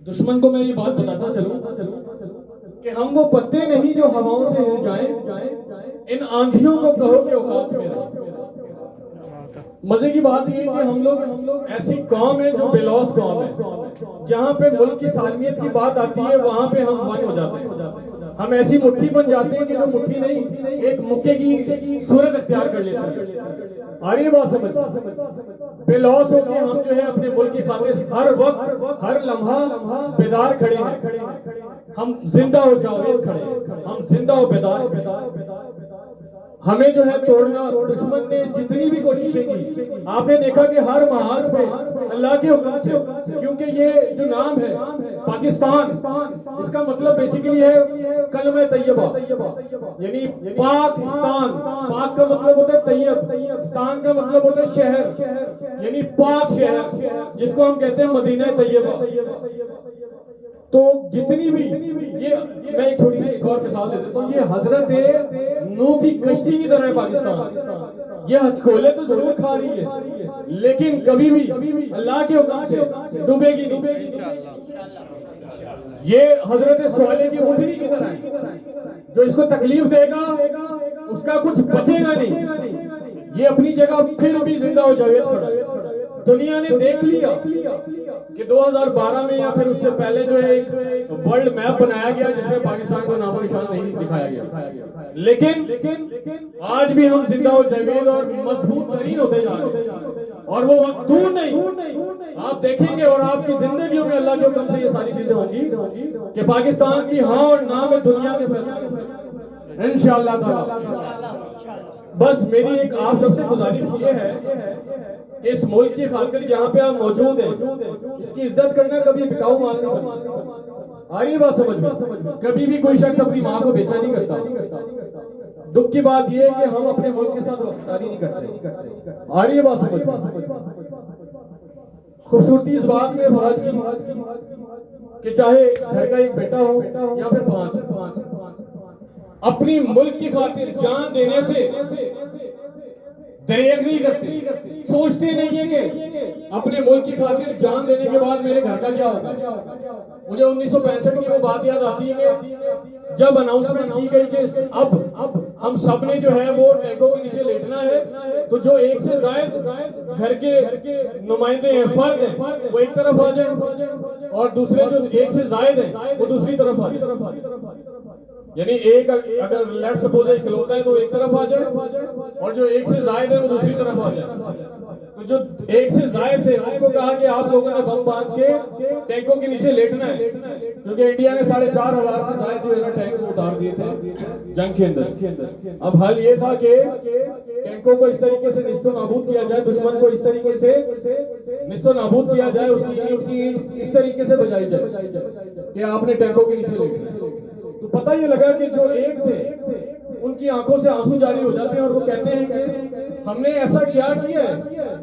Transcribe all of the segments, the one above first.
دشمن کو میں یہ بات بتاتا چلوں کہ ہم وہ پتے نہیں جو ہواؤں سے ہل جائیں، ان آندھیوں کو کہو کہ اوقات میں رہے۔ مزے کی بات یہ کہ ہم لوگ ایسی قوم ہے جو بے لوث قوم ہے، جہاں پہ ملک کی سالمیت کی بات آتی ہے وہاں پہ ہم ون ہو جاتے ہیں، ہم ایسی مٹھی بن جاتے ہیں کہ جو مٹھی نہیں ایک مکے کی صورت اختیار کر لیتے ہیں۔ آگے بات سمجھ بے لوث ہو کے ہم جو ہے اپنے ملک کی خاطر ہر وقت ہر لمحہ بیدار کھڑے ہیں، ہم زندہ ہو جاوید کھڑے ہیں، ہم زندہ ہو بیدار کھڑے ہیں۔ ہمیں جو ہے توڑنا دشمن نے جتنی بھی کوششیں کی، آپ نے دیکھا کہ ہر محاذ پہ اللہ کے حکم سے، کیونکہ یہ جو نام ہے پاکستان، اس کا مطلب بیسیکلی ہے کلمہ طیبہ، یعنی پاکستان۔ پاک کا مطلب ہوتا ہے طیب، استان کا مطلب ہوتا ہے شہر، یعنی پاک شہر جس کو ہم کہتے ہیں مدینہ طیبہ۔ تو جتنی بھی یہ میں ایک چھوٹی سی ایک اور مثال دے دیتا ہوں، یہ حضرت نوح کی کشتی کی طرح ہے پاکستان۔ یہ ہچکولے تو ضرور کھا رہی ہے لیکن کبھی بھی اللہ کے حکم سے ڈوبے گی نہیں۔ یہ حضرت صالح کی اونٹنی کی طرح ہے، جو اس کو تکلیف دے گا اس کا کچھ بچے گا نہیں، یہ اپنی جگہ پھر بھی زندہ ہو جاوید کھڑا ہے۔ دنیا نے دیکھ لیا کہ 2012 میں یا پھر اس سے پہلے جو ہے ایک ورلڈ میپ بنایا گیا جس میں پاکستان کا نام و نشان نہیں دکھایا گیا، لیکن آج بھی ہم زندہ ہو جاوید اور مضبوط ترین ہوتے جا رہے ہیں، اور وہ وقت دور نہیں، آپ دیکھیں گے اور آپ کی زندگیوں میں اللہ کے حکم سے یہ ساری چیزیں ہوں گی کہ پاکستان کی ہاں اور نہ میں دنیا کے فیصلے انشاءاللہ تعالی۔ بس میری ایک آپ سب سے گزارش یہ ہے کہ اس ملک کی خاطر جہاں پہ آپ موجود ہیں اس کی عزت کرنا کبھی بکاؤ مال نہیں بننا۔ آئیے بات سمجھ میں، کبھی بھی کوئی شخص اپنی ماں کو بیچا نہیں کرتا۔ دکھ کی بات یہ ہے کہ ہم اپنے ملک کے ساتھ وفاداری نہیں کرتے۔ آئیے بات سمجھ میں، خوبصورتی اس بات میں فوج کی کہ چاہے گھر کا ایک بیٹا ہو یا پھر 5 اپنی ملک کی خاطر جان دینے سے دریغ نہیں کرتے، سوچتے نہیں ہیں کہ اپنے ملک کی خاطر جان دینے کے بعد میرے گھر کا کیا ہوگا۔ مجھے 1965 کی وہ بات یاد آتی ہے کہ جب اناؤنسمنٹ کی گئی کہ اب ہم سب نے جو ہے وہ ٹینکوں کے نیچے لیٹنا ہے، تو جو ایک سے زائد گھر کے نمائندے ہیں، فرد ہیں، وہ ایک طرف آ جائیں اور دوسرے جو ایک سے زائد ہیں وہ دوسری طرف آ جائیں، یعنی ایک اگر لیٹ سپوز اکلوتا ہے تو ایک طرف آ جائے اور جو ایک سے زائد ہے وہ دوسری طرف آ جائے۔ تو جو ایک سے زائد تھے ان کو کہا کہ آپ لوگوں نے بم باندھ کے ٹینکوں کے نیچے لیٹنا ہے، کیونکہ انڈیا نے 4,500 سے زائد جو ہے نا ٹینک کو اتار دیے تھے جنگ کے اندر۔ اب حل یہ تھا کہ ٹینکوں کو اس طریقے سے نیست و نابود کیا جائے، دشمن کو اس طریقے سے نیست و نابود کیا جائے، اس کی اینٹ اس طریقے سے بجائی جائے کہ آپ نے ٹینکوں کے نیچے لیٹنا ہے۔ تو پتہ یہ لگا کہ جو ایک تھے ان کی آنکھوں سے آنسو جاری ہو جاتے ہیں اور وہ کہتے ہیں کہ ہم نے ایسا کیا ہے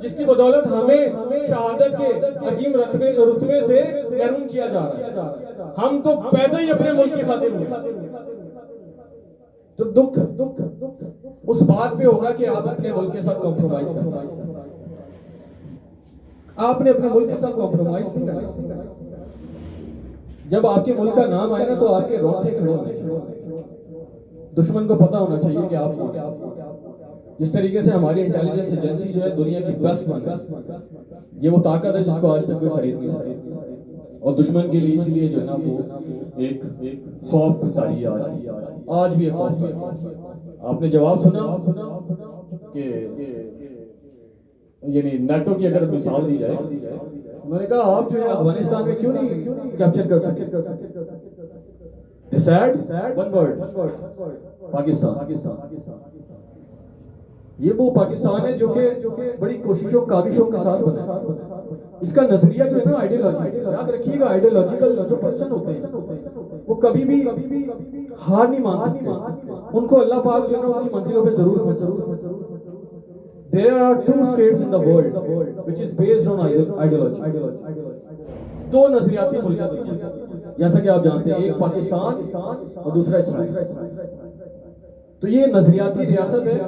جس کی بدولت ہمیں شہادت کے عظیم رتبے سے محروم کیا جا رہا ہے، ہم تو پیدا ہی اپنے ملک کی خاطر ہوئے۔ تو دکھ اس بات پہ ہوگا کہ آپ اپنے ملک کے ساتھ کمپرومائز کرنا، آپ نے اپنے ملک کے ساتھ کمپرومائز نہیں کرنا۔ جب آپ کے ملک کا نام آئے نا تو آپ کے رونگٹے کھڑے ہونے چاہیے، دشمن کو پتا ہونا چاہیے کہ آپ کون ہیں۔ جس طریقے سے ہماری انٹیلیجنس ایجنسی جو ہے دنیا کی بیسٹ بن ہے، یہ وہ طاقت ہے جس کو آج تک کوئی خرید نہیں سکتا، اور دشمن کے لیے اس لیے جو ہے نا وہ ایک خوف تاری آج بھی ایک خوف تاری۔ آپ نے جواب سنا کہ یعنی نیٹو کی اگر مثال دی جائے، میں نے کہا آپ جو ہے افغانستان میں کیوں نہیں کیپچر کر سکتے؟ Decide one word Pakistan. یہ وہ پاکستان ہے جو کہ بڑی کوششوں کاوشوں کے ساتھ بنا، اس کا نظریہ جو ہے نا آئیڈیالوجی، یاد رکھیے گا آئیڈیالوجیکل جو پرسن ہوتے ہیں وہ کبھی بھی ہار نہیں مان سکتے، ان کو اللہ پاک جو ہے نا ان کی منزلوں پہ ضرور پہنچاتا۔ There are 2 states in the world which is based on ideology. 2 نظریاتی ملک ہیں دنیا کے، جیسا کہ آپ جانتے ہیں، ایک پاکستان اور دوسرا اسرائیل۔ تو یہ نظریاتی ریاست ہے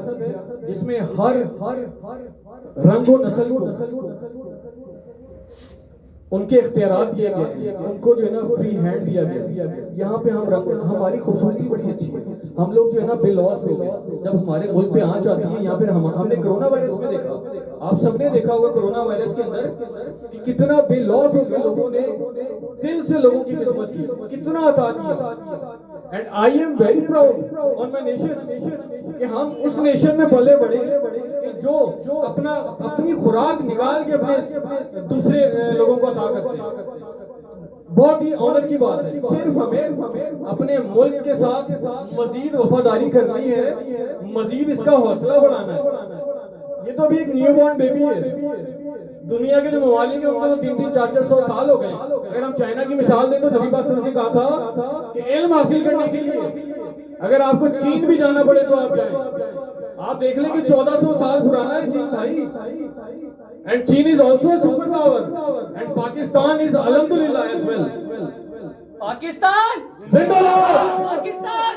جس میں ہر رنگ و نسل کو ان کے اختیارات دیے گئے، ان کو جو ہے نا فری ہینڈ دیا گیا. یہاں پہ ہماری خوبصورتی بڑی اچھی ہے. ہم لوگ جو ہے نا بے لاس ہو گئے. جب ہمارے ملک پہ آنچ آتی ہے یہاں پہ ہم نے کرونا وائرس میں دیکھا، آپ سب نے دیکھا ہوگا کرونا وائرس کے اندر کہ کتنا بے لاس ہو کے لوگوں نے دل سے لوگوں کی خدمت کی، کتنا عطا کیا. And I am very proud on my nation کہ ہم اس نیشن میں پلے بڑے کہ جو اپنی خوراک نکال کے اپنے دوسرے لوگوں کو عطا کرتے ہیں. بہت ہی آنر کی بات ہے. صرف ہمیں اپنے ملک کے ساتھ مزید وفاداری کرنی ہے، مزید اس کا حوصلہ بڑھانا ہے. یہ تو ابھی ایک نیو بورن بیبی ہے. دنیا کے جو ممالک ہیں ان کو تو 300-400 سال ہو گئے. اگر ہم چائنا کی مثال دیں تو نبی پاک صلی اللہ علیہ وسلم نے کہا تھا کہ علم حاصل کرنے کے لیے اگر آپ کو چین بھی جانا پڑے تو آپ جائیں. آپ دیکھ لیں کہ 1400 سال پرانا ہے چین بھائی. And China is also a superpower. And Pakistan is alhamdulillah as well. Pakistan زندہ باد. پاکستان